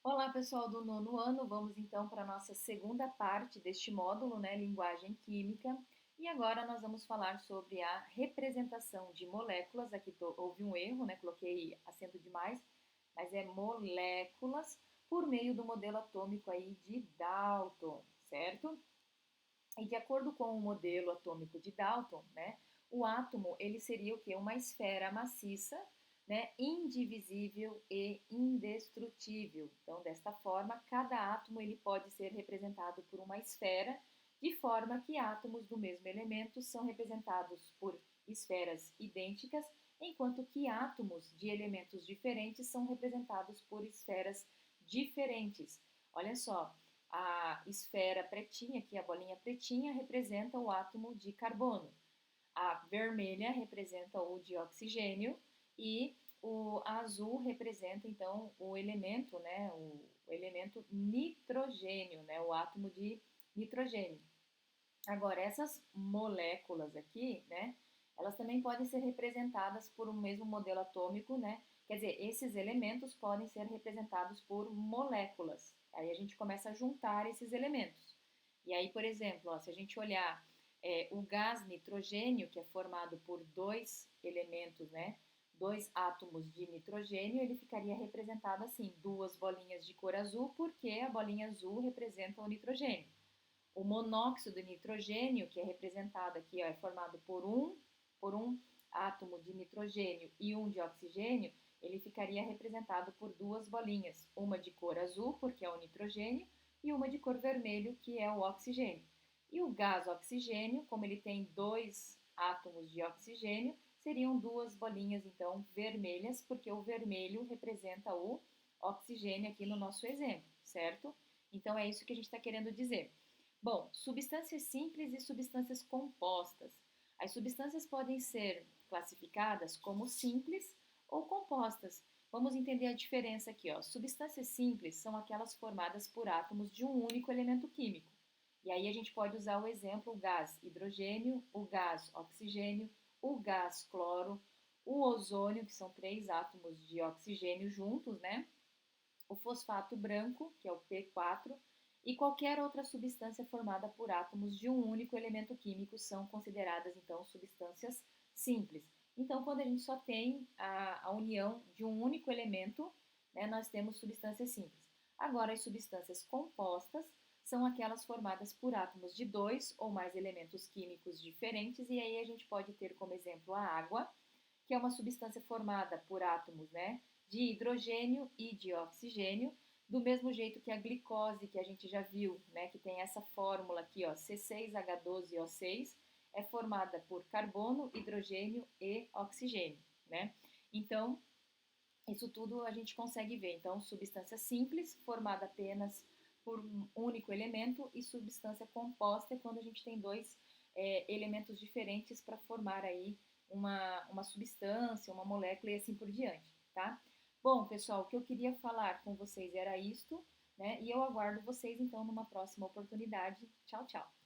Olá, pessoal do nono ano. Vamos então para a nossa segunda parte deste módulo, né, Linguagem Química. E agora nós vamos falar sobre a representação de moléculas. Aqui houve um erro, né, coloquei acento demais, mas é moléculas por meio do modelo atômico aí de Dalton, certo? E de acordo com o modelo atômico de Dalton, né, o átomo ele seria o quê? Uma esfera maciça, né, indivisível e indestrutível. Então, desta forma, cada átomo ele pode ser representado por uma esfera, de forma que átomos do mesmo elemento são representados por esferas idênticas, enquanto que átomos de elementos diferentes são representados por esferas diferentes. Olha só, a esfera pretinha, aqui a bolinha pretinha, representa o átomo de carbono. A vermelha representa o de oxigênio e o azul representa então o elemento, né, o elemento nitrogênio, né, o átomo de nitrogênio. Agora, essas moléculas aqui, né, elas também podem ser representadas por um mesmo modelo atômico, né? Quer dizer, esses elementos podem ser representados por moléculas. Aí a gente começa a juntar esses elementos. E aí, por exemplo, ó, se a gente olhar o gás nitrogênio, que é formado por dois elementos, né? Dois átomos de nitrogênio, ele ficaria representado assim, duas bolinhas de cor azul, porque a bolinha azul representa o nitrogênio. O monóxido de nitrogênio, que é representado aqui, ó, é formado por um átomo de nitrogênio e um de oxigênio, ele ficaria representado por duas bolinhas, uma de cor azul, porque é o nitrogênio, e uma de cor vermelho, que é o oxigênio. E o gás oxigênio, como ele tem dois átomos de oxigênio, seriam duas bolinhas, então, vermelhas, porque o vermelho representa o oxigênio aqui no nosso exemplo, certo? Então, é isso que a gente está querendo dizer. Bom, substâncias simples e substâncias compostas. As substâncias podem ser classificadas como simples ou compostas. Vamos entender a diferença aqui, ó. Substâncias simples são aquelas formadas por átomos de um único elemento químico. E aí a gente pode usar o exemplo o gás hidrogênio, o gás oxigênio, o gás cloro, o ozônio, que são três átomos de oxigênio juntos, né? O fosfato branco, que é o P4, e qualquer outra substância formada por átomos de um único elemento químico são consideradas, então, substâncias simples. Então, quando a gente só tem a união de um único elemento, né, nós temos substâncias simples. Agora, as substâncias compostas são aquelas formadas por átomos de dois ou mais elementos químicos diferentes, e aí a gente pode ter como exemplo a água, que é uma substância formada por átomos, né, de hidrogênio e de oxigênio, do mesmo jeito que a glicose, que a gente já viu, né, que tem essa fórmula aqui, ó, C6H12O6, é formada por carbono, hidrogênio e oxigênio, né? Então, isso tudo a gente consegue ver. Então, substância simples, formada apenas por um único elemento, e substância composta é quando a gente tem dois elementos diferentes para formar aí uma substância, uma molécula e assim por diante, tá? Bom, pessoal, o que eu queria falar com vocês era isto, né? E eu aguardo vocês então numa próxima oportunidade. Tchau, tchau!